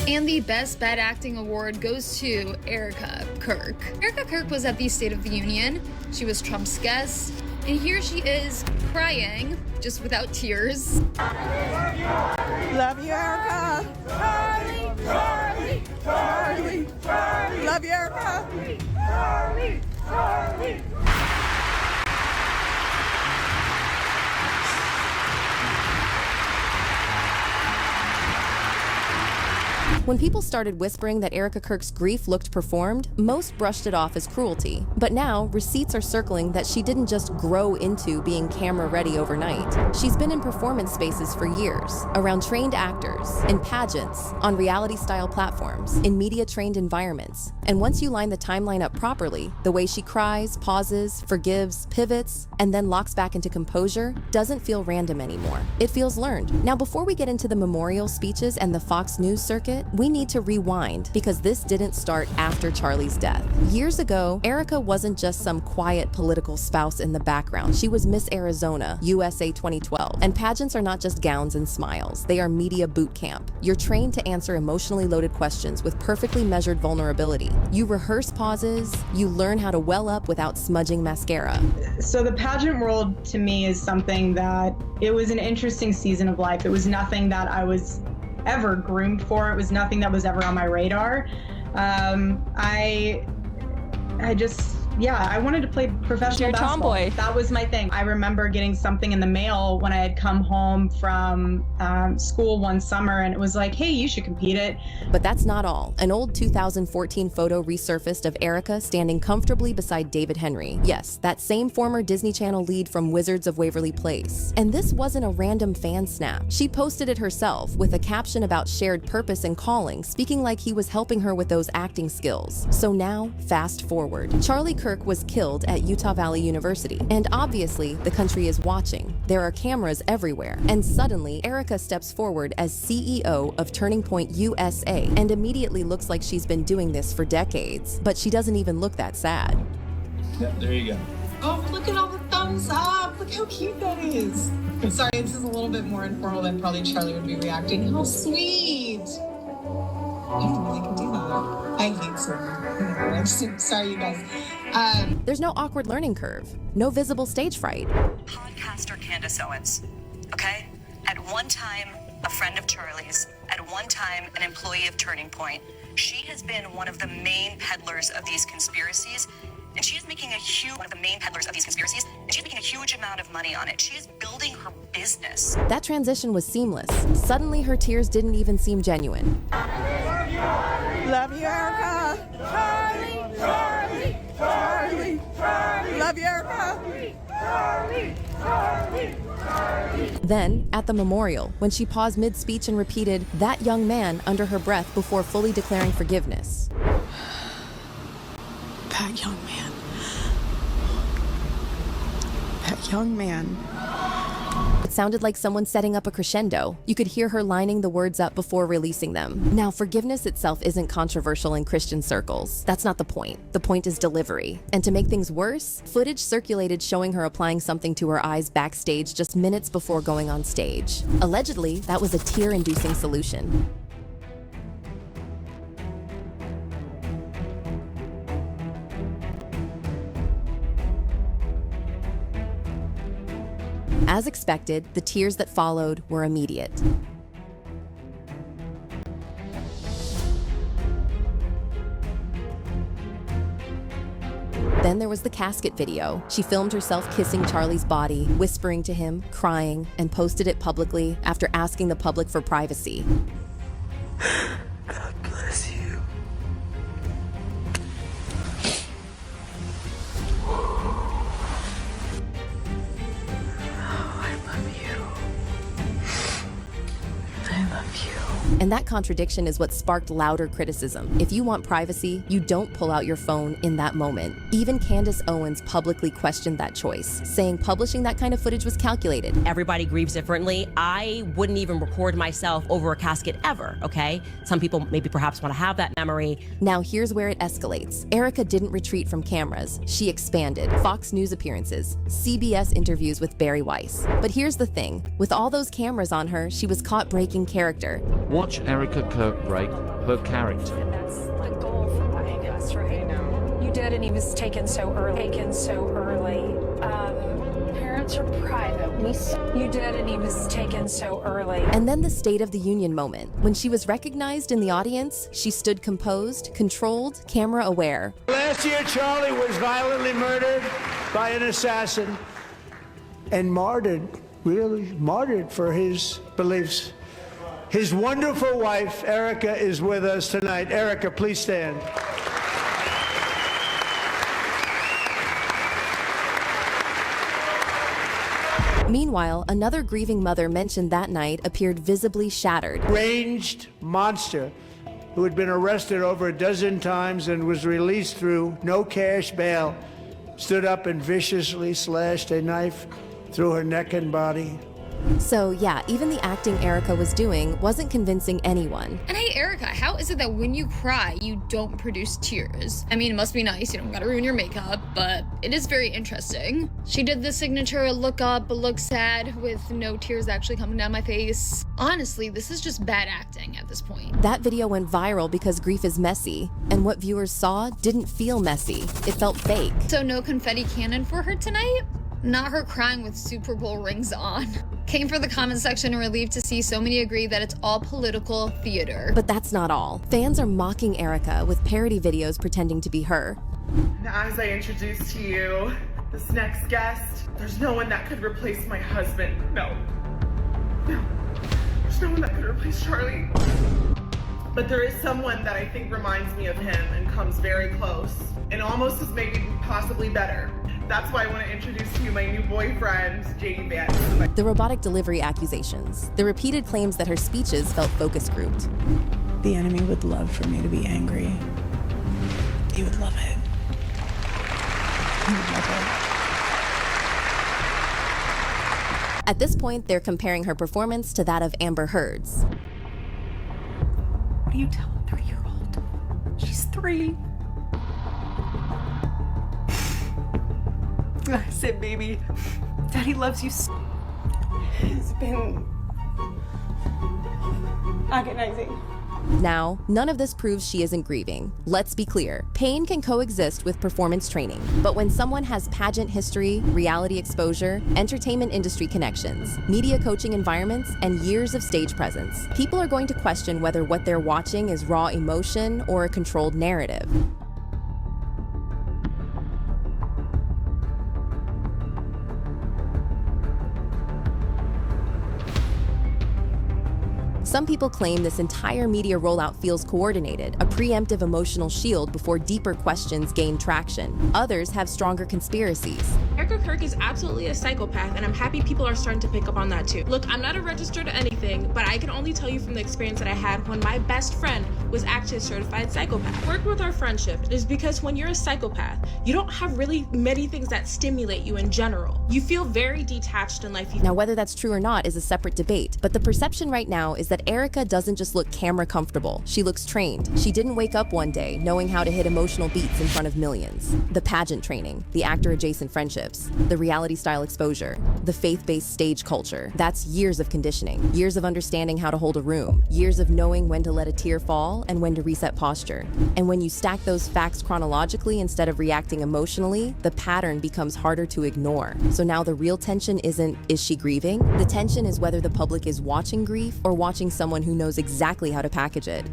And the Best Bad Acting Award goes to Erika Kirk. Erika Kirk was at the State of the Union. She was Trump's guest. And here she is crying, just without tears. Love you, Erika. Charlie, Charlie, Charlie, Charlie. Love you, Erika. Charlie, Charlie. When people started whispering that Erika Kirk's grief looked performed, most brushed it off as cruelty. But now, receipts are circling that she didn't just grow into being camera-ready overnight. She's been in performance spaces for years, around trained actors, in pageants, on reality-style platforms, in media-trained environments. And once you line the timeline up properly, the way she cries, pauses, forgives, pivots, and then locks back into composure doesn't feel random anymore. It feels learned. Now, before we get into the memorial speeches and the Fox News circuit, we need to rewind because this didn't start after Charlie's death. Years ago, Erika wasn't just some quiet political spouse in the background. She was Miss Arizona, USA 2012. And pageants are not just gowns and smiles. They are media boot camp. You're trained to answer emotionally loaded questions with perfectly measured vulnerability. You rehearse pauses. You learn how to well up without smudging mascara. So the pageant world to me is something that it was an interesting season of life. It was nothing that I was ever groomed for. It was nothing that was ever on my radar. I wanted to play professional basketball. Tomboy. That was my thing. I remember getting something in the mail when I had come home from school one summer, and it was like, hey, you should compete it. But that's not all. An old 2014 photo resurfaced of Erika standing comfortably beside David Henry. Yes, that same former Disney Channel lead from Wizards of Waverly Place. And this wasn't a random fan snap. She posted it herself with a caption about shared purpose and calling, speaking like he was helping her with those acting skills. So now, fast forward. Charlie Kirk was killed at Utah Valley University. And obviously, the country is watching. There are cameras everywhere. And suddenly, Erika steps forward as CEO of Turning Point USA and immediately looks like she's been doing this for decades. But she doesn't even look that sad. Yeah, there you go. Oh, look at all the thumbs up. Look how cute that is. Sorry, this is a little bit more informal than probably Charlie would be reacting. How sweet. I didn't really can do that. I hate swimming. Sorry, you guys. There's no awkward learning curve, no visible stage fright. Podcaster Candace Owens, okay? At one time, a friend of Charlie's, at one time, an employee of Turning Point. She has been one of the main peddlers of these conspiracies, and she is making one of the main peddlers of these conspiracies, and she's making a huge amount of money on it. She is building her business. That transition was seamless. Suddenly, her tears didn't even seem genuine. Love you, Erika. Charlie, Charlie, Charlie, Charlie. Love you, Erika. Charlie, Charlie, Charlie. Then, at the memorial, when she paused mid-speech and repeated, "that young man," under her breath before fully declaring forgiveness. That young man. That young man. It sounded like someone setting up a crescendo. You could hear her lining the words up before releasing them. Now, forgiveness itself isn't controversial in Christian circles. That's not the point. The point is delivery. And to make things worse, footage circulated showing her applying something to her eyes backstage just minutes before going on stage. Allegedly, that was a tear-inducing solution. As expected, the tears that followed were immediate. Then there was the casket video. She filmed herself kissing Charlie's body, whispering to him, crying, and posted it publicly after asking the public for privacy. God bless you. And that contradiction is what sparked louder criticism. If you want privacy, you don't pull out your phone in that moment. Even Candace Owens publicly questioned that choice, saying publishing that kind of footage was calculated. Everybody grieves differently. I wouldn't even record myself over a casket ever, okay? Some people maybe perhaps want to have that memory. Now here's where it escalates. Erika didn't retreat from cameras. She expanded. Fox News appearances, CBS interviews with Barry Weiss. But here's the thing. With all those cameras on her, she was caught breaking character. Watch Erika Kirk break her character. That's the goal for buying us right now. You did, and he was taken so early. Parents are private. You did, and he was taken so early. And then the State of the Union moment. When she was recognized in the audience, she stood composed, controlled, camera aware. Last year, Charlie was violently murdered by an assassin and martyred for his beliefs. His wonderful wife, Erika, is with us tonight. Erika, please stand. Meanwhile, another grieving mother mentioned that night appeared visibly shattered. Ranged monster who had been arrested over a dozen times and was released through no cash bail, stood up and viciously slashed a knife through her neck and body. So yeah, even the acting Erika was doing wasn't convincing anyone. And hey, Erika, how is it that when you cry, you don't produce tears? I mean, it must be nice, you don't gotta ruin your makeup, but it is very interesting. She did the signature look up, look sad, with no tears actually coming down my face. Honestly, this is just bad acting at this point. That video went viral because grief is messy, and what viewers saw didn't feel messy. It felt fake. So no confetti cannon for her tonight? Not her crying with Super Bowl rings on. Came for the comment section and relieved to see so many agree that it's all political theater. But that's not all. Fans are mocking Erika with parody videos pretending to be her. Now, as I introduce to you this next guest, there's no one that could replace my husband. No. There's no one that could replace Charlie. But there is someone that I think reminds me of him and comes very close and almost is maybe possibly better. That's why I want to introduce to you my new boyfriend, J.D. Vance. The robotic delivery accusations, the repeated claims that her speeches felt focus grouped. The enemy would love for me to be angry. He would love it. He would love it. At this point, they're comparing her performance to that of Amber Heard's. What do you tell a 3-year-old? She's 3. I said, baby, Daddy loves you. It's been agonizing. Now, none of this proves she isn't grieving. Let's be clear, pain can coexist with performance training. But when someone has pageant history, reality exposure, entertainment industry connections, media coaching environments, and years of stage presence, people are going to question whether what they're watching is raw emotion or a controlled narrative. Some people claim this entire media rollout feels coordinated, a preemptive emotional shield before deeper questions gain traction. Others have stronger conspiracies. Erika Kirk is absolutely a psychopath, and I'm happy people are starting to pick up on that too. Look, I'm not a registered anything, but I can only tell you from the experience that I had when my best friend was actually a certified psychopath. Work with our friendship is because when you're a psychopath, you don't have really many things that stimulate you in general. You feel very detached in life. Now, whether that's true or not is a separate debate, but the perception right now is that Erika doesn't just look camera comfortable, she looks trained. She didn't wake up one day knowing how to hit emotional beats in front of millions. The pageant training, the actor-adjacent friendships, the reality-style exposure, the faith-based stage culture. That's years of conditioning, years of understanding how to hold a room, years of knowing when to let a tear fall and when to reset posture. And when you stack those facts chronologically instead of reacting emotionally, the pattern becomes harder to ignore. So now the real tension isn't, is she grieving? The tension is whether the public is watching grief or watching someone who knows exactly how to package it.